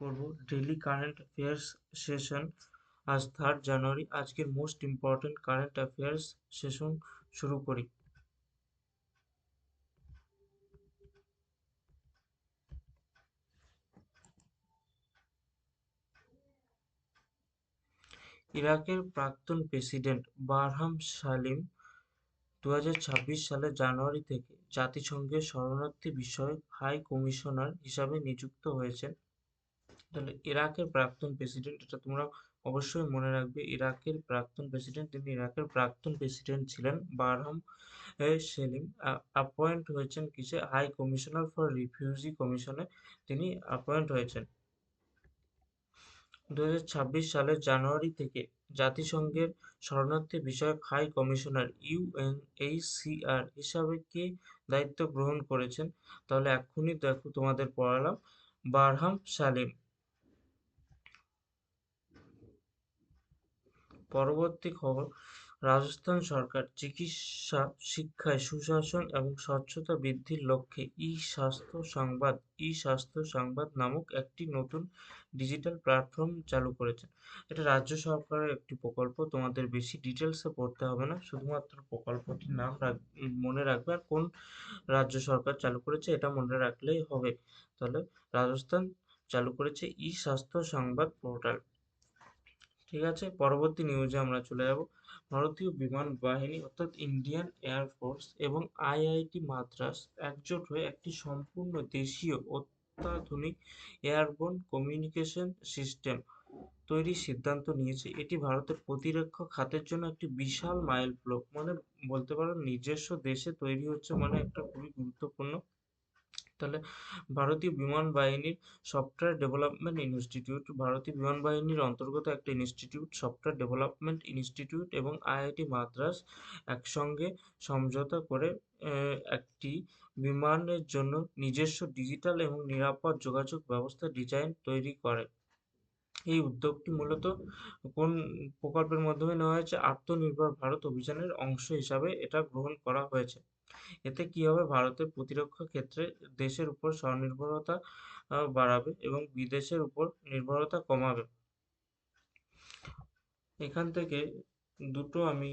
করব daily current affairs session. আজ 3 জানুয়ারি। আজকের most important current affairs session শুরু করি। ইরাকের প্রাক্তন প্রেসিডেন্ট বারহাম সালিম 2026 সালের জানুয়ারি থেকে জাতিসংঘের শরণার্থী বিষয়ক হাই কমিশনার হিসাবে নিযুক্ত হয়েছেন। তাহলে ইরাকের প্রাক্তন প্রেসিডেন্ট, এটা তোমরা অবশ্যই মনে রাখবে। ইরাকের প্রাক্তন প্রেসিডেন্ট, তিনি ইরাকের প্রাক্তন প্রেসিডেন্ট ছিলেন বারহাম সেলিম। অ্যাপয়েন্ট হয়েছেন কিসে? হাই কমিশনার ফর রিফিউজি কমিশনে তিনি অ্যাপয়েন্ট হয়েছেন। 2026 সালের জানুয়ারি থেকে জাতিসংঘের শরণার্থী বিষয়ক হাই কমিশনার ইউএনএইচসিআর হিসাবে কে দায়িত্ব গ্রহণ করেছেন? তাহলে এক্ষুনি দেখো তোমাদের পড়ালাম, বারহাম সালিম। পরবর্তী খবর, রাজস্থান সরকার চিকিৎসা, শিক্ষায় সুশাসন এবং স্বচ্ছতা বৃদ্ধির লক্ষ্যে ই স্বাস্থ্য সংবাদ নামক একটি নতুন ডিজিটাল প্ল্যাটফর্ম চালু করেছে। এটা রাজ্য সরকারের একটি প্রকল্প। তোমাদের বেশি ডিটেলসে পড়তে হবে না, শুধুমাত্র প্রকল্পটির নাম মনে রাখবে আর কোন রাজ্য সরকার চালু করেছে এটা মনে রাখলেই হবে। তাহলে রাজস্থান চালু করেছে স্বাস্থ্য সংবাদ পোর্টাল। ঠিক আছে, পরবর্তী নিউজে আমরা চলে যাব। ভারতীয় বিমান বাহিনী অর্থাৎ ইন্ডিয়ান এয়ারফোর্স এবং আইআইটি মাদ্রাস একজোট হয়ে একটি সম্পূর্ণ দেশীয় অত্যাধুনিক এয়ারবোর্ন কমিউনিকেশন সিস্টেম তৈরির সিদ্ধান্ত নিয়েছে। এটি ভারতের প্রতিরক্ষা খাতের জন্য একটি বিশাল মাইলফলক, মানে বলতে পারো নিজস্ব দেশে তৈরি হচ্ছে, মানে একটা খুবই গুরুত্বপূর্ণ। তাহলে ভারতীয় বিমান বাহিনীর সফটওয়্যার ডেভেলপমেন্ট ইনস্টিটিউট, ভারতীয় বিমান বাহিনীর অন্তর্গত একটা ইনস্টিটিউট, সফটওয়্যার ডেভেলপমেন্ট ইনস্টিটিউট এবং আইআইটি মাদ্রাস একসঙ্গে সমঝোতা করে একটি বিমানের জন্য নিজস্ব ডিজিটাল এবং নিরাপদ যোগাযোগ ব্যবস্থা ডিজাইন তৈরি করে। এই উদ্যোগটি মূলত কোন প্রকল্পের মাধ্যমে নেওয়া হয়েছে? আত্মনির্ভর ভারত অভিযানের অংশ হিসাবে এটা গ্রহণ করা হয়েছে। এতে কি হবে? ভারতের প্রতিরক্ষা ক্ষেত্রে দেশের উপর স্বনির্ভরতা বাড়াবে এবং বিদেশের উপর নির্ভরতা কমাবে। এখান থেকে দুটো আমি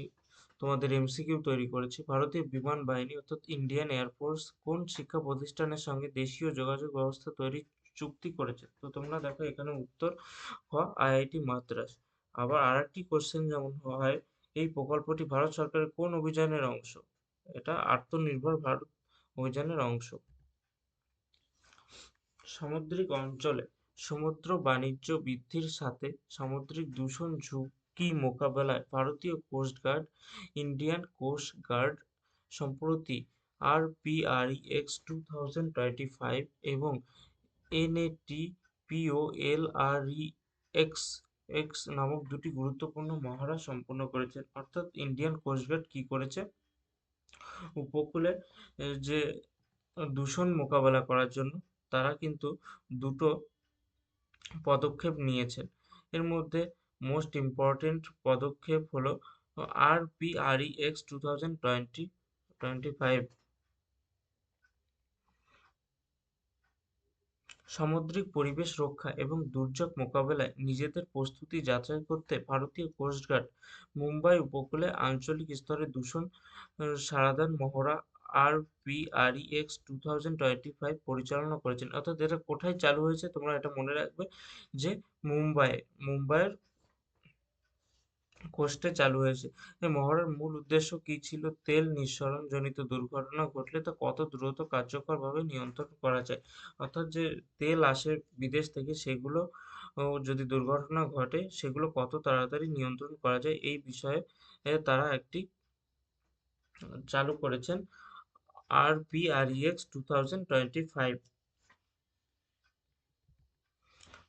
তোমাদের এমসিকিউ তৈরি করেছি। ভারতীয় বিমান বাহিনী অর্থাৎ ইন্ডিয়ান এয়ারফোর্স কোন শিক্ষা প্রতিষ্ঠানের সঙ্গে দেশীয় যোগাযোগ ব্যবস্থা তৈরির চুক্তি করেছে? তো তোমরা দেখো এখানে উত্তর আইআইটি মাদ্রাস। আবার আরেকটি কোশ্চেন যেমন হয়, এই প্রকল্পটি ভারত সরকারের কোন অভিযানের অংশ? এটা আত্মনির্ভর ভারত অভিযানের অংশ। সামুদ্রিক অঞ্চলে সমুদ্র বাণিজ্য বৃদ্ধির সাথে সামুদ্রিক দূষণ ঝুঁকি মোকাবেলায় ভারতীয় কোস্টগার্ড, ইন্ডিয়ান কোস্ট গার্ড সম্প্রতি RPREX 2025 এবং NATPOLREX এক্স নামক দুটি গুরুত্বপূর্ণ মহড়া সম্পন্ন করেছে। অর্থাৎ ইন্ডিয়ান কোস্টগার্ড কি করেছে? উপকূলে যে দূষণ মোকাবেলা করার জন্য তারা কিন্তু দুটো পদক্ষেপ নিয়েছেন। এর মধ্যে মোস্ট ইম্পর্টেন্ট পদক্ষেপ হলো RPREX 2025। সামুদ্রিক পরিবেশ রক্ষা এবং দুর্যোগ মোকাবেলায় নিজেদের প্রস্তুতি যাচাই করতে ভারতীয় কোস্টগার্ড মুম্বাই উপকূলে আঞ্চলিক স্তরে দূষণ সারাদান মহড়া RPREX 2025 পরিচালনা করেছেন। অর্থাৎ এটা কোথায় চালু হয়েছে তোমরা এটা মনে রাখবে, যে মুম্বাইয়ের কোস্টে চালু হয়েছে। এই মহড়ার মূল উদ্দেশ্য কি ছিল? তেল নিঃসরণ জনিত দুর্ঘটনা ঘটলে তা কত দ্রুত কার্যকরভাবে নিয়ন্ত্রণ করা যায়। অর্থাৎ যে তেল আসে বিদেশ থেকে, সেগুলো যদি দুর্ঘটনা ঘটে সেগুলো কত তাড়াতাড়ি নিয়ন্ত্রণ করা যায়, এই বিষয়ে তারা একটি চালু করেছেন RPREX 2025।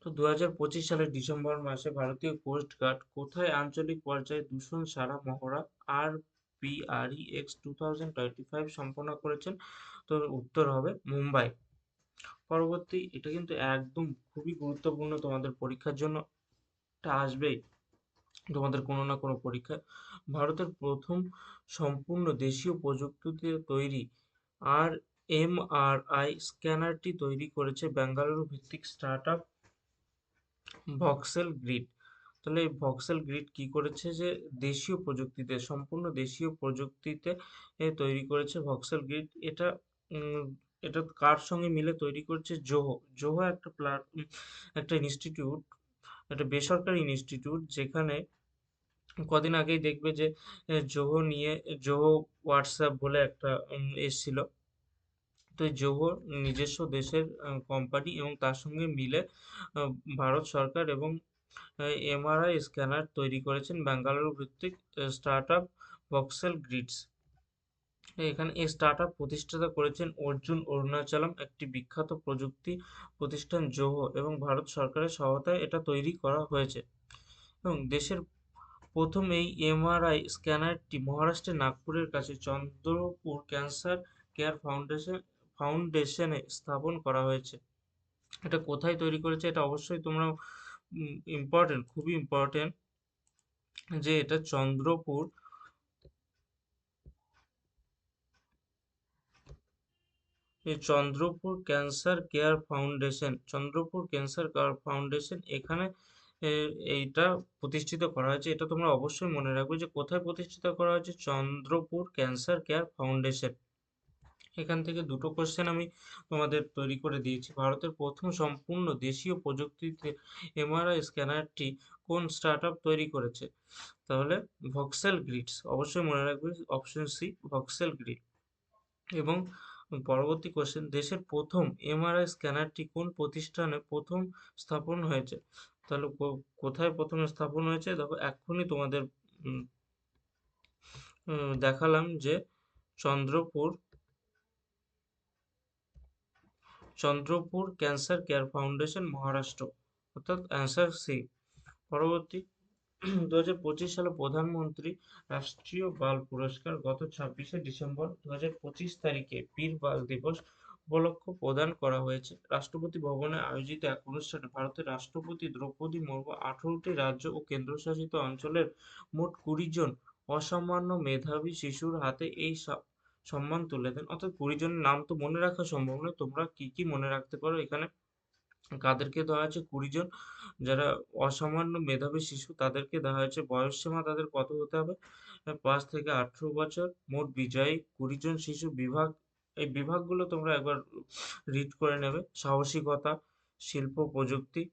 তো 2025 সালের ডিসেম্বর মাসে ভারতীয় কোস্ট গার্ড কোথায় আঞ্চলিক পর্যায়ে দূষণ সারা মহড়া RPREX 2025 সম্পন্ন করেছেন? তো উত্তর হবে মুম্বাই। পরবর্তী, এটা কিন্তু একদম খুবই গুরুত্বপূর্ণ তোমাদের পরীক্ষার জন্য, এটা আসবেই তোমাদের কোনো না কোনো পরীক্ষায়। ভারতের প্রথম সম্পূর্ণ দেশীয় প্রযুক্তিতে তৈরি RMRI স্ক্যানারটি তৈরি করেছে বেঙ্গালুরু ভিত্তিক স্টার্টআপ ভক্সেল গ্রিড। তাহলে এই ভক্সেল গ্রিড কি করেছে, যে দেশীয় প্রযুক্তিতে, সম্পূর্ণ দেশীয় প্রযুক্তিতে তৈরি করেছে ভক্সেল গ্রিড। এটা উম, এটা কার সঙ্গে মিলে তৈরি করেছে? জোহো। জোহো একটা ইনস্টিটিউট, একটা বেসরকারি ইনস্টিটিউট, যেখানে কদিন আগেই দেখবে যে জোহো হোয়াটসঅ্যাপ বলে একটা এসছিল। তো এই জোহো নিজস্ব দেশের কোম্পানি, এবং তার সঙ্গে মিলে আহ, ভারত সরকার এবং এমআরআই স্ক্যানার তৈরি করেছেন বেঙ্গালুরু ভিত্তিক স্টার্টআপ ভক্সেল গ্রিডস। এখানে এই স্টার্টআপ প্রতিষ্ঠাতা করেছেন অর্জুন অরুণাচলম, একটি বিখ্যাত প্রযুক্তি প্রতিষ্ঠান জোহো এবং ভারত সরকারের সহায়তায় এটা তৈরি করা হয়েছে। এবং দেশের প্রথম এই এমআরআই স্ক্যানারটি মহারাষ্ট্রের নাগপুরের কাছে চন্দ্রপুর ক্যান্সার কেয়ার ফাউন্ডেশনে স্থাপন করা হয়েছে। এটা কোথায় তৈরি করেছে? এটা অবশ্যই তোমরা ইম্পর্টেন্ট, খুবই ইম্পর্টেন্ট, যে এটা চন্দ্রপুর ক্যান্সার কেয়ার ফাউন্ডেশন, এখানে এইটা প্রতিষ্ঠিত করা হয়েছে। এটা তোমরা অবশ্যই মনে রাখবে যে কোথায় প্রতিষ্ঠিত করা হয়েছে, চন্দ্রপুর ক্যান্সার কেয়ার ফাউন্ডেশন। এখান থেকে দুটো কোশ্চেন আমি তোমাদের তৈরি করে দিয়েছি। ভারতের প্রথম সম্পূর্ণ দেশীয় প্রযুক্তিতে এমআরআই স্ক্যানারটি কোন স্টার্টআপ তৈরি করেছে? তাহলে ভক্সেল গ্রিডস, অবশ্যই মনে রাখবে অপশন সি, ভক্সেল গ্রিড। এবং পরবর্তী কোশ্চেন, দেশের প্রথম এমআরআই স্ক্যানারটি কোন প্রতিষ্ঠানে প্রথম স্থাপন হয়েছে? তাহলে কোথায় প্রথমে স্থাপন হয়েছে? দেখো এক্ষুনি তোমাদের উম, দেখালাম যে Chandrapur Chandrapur cancer care foundation, Maharashtra, অর্থাৎ অ্যান্সার সি। পরবর্তী, 2025 সালে প্রধানমন্ত্রী রাষ্ট্রীয় বাল পুরস্কার গত 26শে ডিসেম্বর 2025 তারিখে বীর বাল দিবস উপলক্ষে প্রদান করা হয়েছে। রাষ্ট্রপতি ভবনে আয়োজিত এক অনুষ্ঠানে ভারতের রাষ্ট্রপতি দ্রৌপদী মুর্মু 18টি রাজ্য ও কেন্দ্রশাসিত অঞ্চলের মোট 20 জন অসামান্য মেধাবী শিশুর হাতে এই সম্মান তুলে দেন। অর্থাৎ 20 জনের নাম তো মনে রাখা সম্ভব নয়, তোমরা কি কি মনে রাখতে পারো এখানে? কাদেরকে দেওয়া হয়েছে? 20 জন যারা অসামান্য মেধাবী শিশু, তাদেরকে দেওয়া হয়েছে। বয়সসীমা তাদের কত হতে হবে? 5 থেকে 18 বছর। মোট বিজয়ী 20 জন শিশু বিভাগ, এই বিভাগগুলো তোমরা একবার রিড করে নেবে। সাহসিকতা, শিল্প প্রযুক্তি,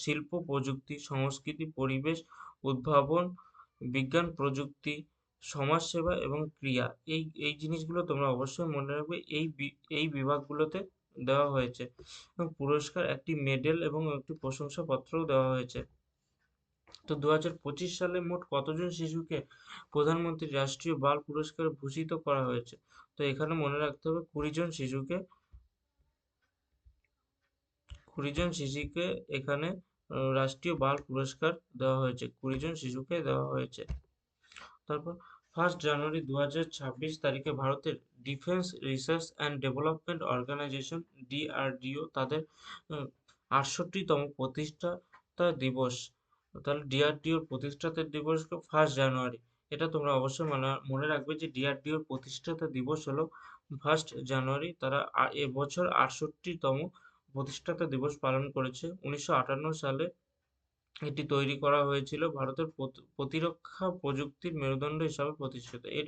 শিল্প প্রযুক্তি, সংস্কৃতি, পরিবেশ, উদ্ভাবন, বিজ্ঞান প্রযুক্তি, সমাজসেবা এবং ক্রিয়া। এই এই জিনিসগুলো তোমরা অবশ্যই মনে রাখবে। এই বিভাগগুলোতে দেওয়া হয়েছে। এবং পুরস্কার, একটি মেডেল এবং একটি প্রশংসাপত্রও দেওয়া হয়েছে। তো 2025 সালে মোট কতজন শিশুকে প্রধানমন্ত্রী রাষ্ট্রীয় বাল পুরস্কারে ভূষিত করা হয়েছে? তো এখানে মনে রাখতে হবে 20 জন শিশুকে এখানে রাষ্ট্রীয় বাল পুরস্কার দেওয়া হয়েছে। 20 জন শিশুকে দেওয়া হয়েছে। তারপর 1 জানুয়ারি 2026 তারিখে ভারতের defence research and development organisation, DRDO, তাদের 68তম প্রতিষ্ঠাতা দিবস। তাহলে ডিআরডিওর প্রতিষ্ঠাতা দিবস 1 জানুয়ারি। এটা তোমরা অবশ্যই মনে রাখবে যে ডিআরডিওর প্রতিষ্ঠাতা দিবস হলো 1 জানুয়ারি। তারা এবছর 68তম প্রতিষ্ঠাতা দিবস পালন করেছে। 1958 সালে এটি তৈরি করা হয়েছিল। ভারতের প্রতিরক্ষা প্রযুক্তির মেরুদণ্ড হিসাবে প্রতিষ্ঠিত। এর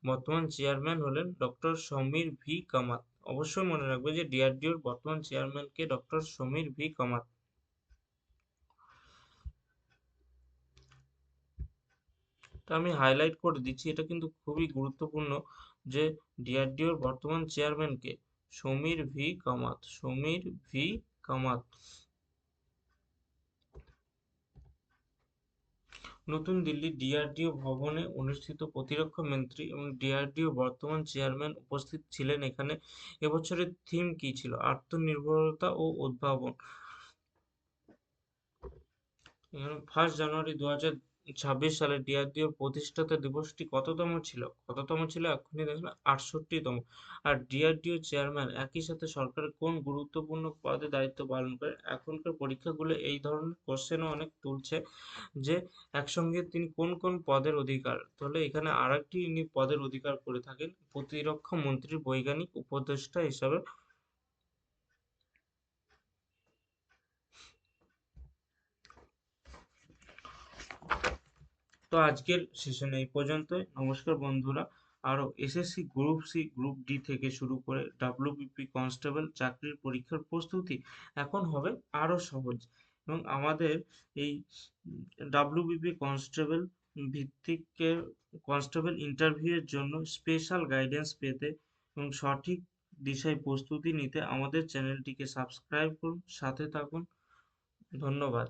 বর্তমান চেয়ারম্যান হলেন ডক্টর সমীর ভি কামাত। অবশ্যই মনে রাখবে যে ডিআরডিওর বর্তমান চেয়ারম্যান কে, ডক্টর সমীর ভি কামাত। তা আমি হাইলাইট করে দিচ্ছি, এটা কিন্তু খুবই গুরুত্বপূর্ণ যে ডিআরডিওর বর্তমান চেয়ারম্যান কে, সমীর ভি কামাত। সমীর ভি কামাত। নতুন দিল্লি ডিআরডিও ভবনে অনুষ্ঠিত প্রতিরক্ষা মন্ত্রী এবং ডিআরডিও বর্তমান চেয়ারম্যান উপস্থিত ছিলেন এখানে। এবছরের থিম কি ছিল? আত্মনির্ভরতা ও উদ্ভাবন। এখানে 1 জানুয়ারি সালে ডিআরডিওর প্রতিষ্ঠাতা দিবসটি কততম ছিল এক্ষুনি দেখুন 68তম। আর ডিআরডিও চেয়ারম্যান একই সাথে সরকারের কোন গুরুত্বপূর্ণ পদে দায়িত্ব পালন করে? এখনকার পরীক্ষাগুলো এই ধরনের কোশ্চেনও অনেক তুলছে যে একসঙ্গে তিনি কোন কোন পদের অধিকার, তাহলে এখানে আরেকটি ইনি পদের অধিকার করে থাকেন প্রতিরক্ষা মন্ত্রীর বৈজ্ঞানিক উপদেষ্টা হিসাবে। তো আজকের সেশন এই পর্যন্তই। নমস্কার বন্ধুরা। আরও SSC group C, group D থেকে শুরু করে ডাব্লিউবিপি কনস্টেবল চাকরির পরীক্ষার প্রস্তুতি এখন হবে আরও সহজ। এবং আমাদের এই ডাব্লিউবিপি কনস্টেবল ভিত্তিক কনস্টেবল ইন্টারভিউয়ের জন্য স্পেশাল গাইডেন্স পেতে এবং সঠিক দিশায় প্রস্তুতি নিতে আমাদের চ্যানেলটিকে সাবস্ক্রাইব করুন, সাথে থাকুন। ধন্যবাদ।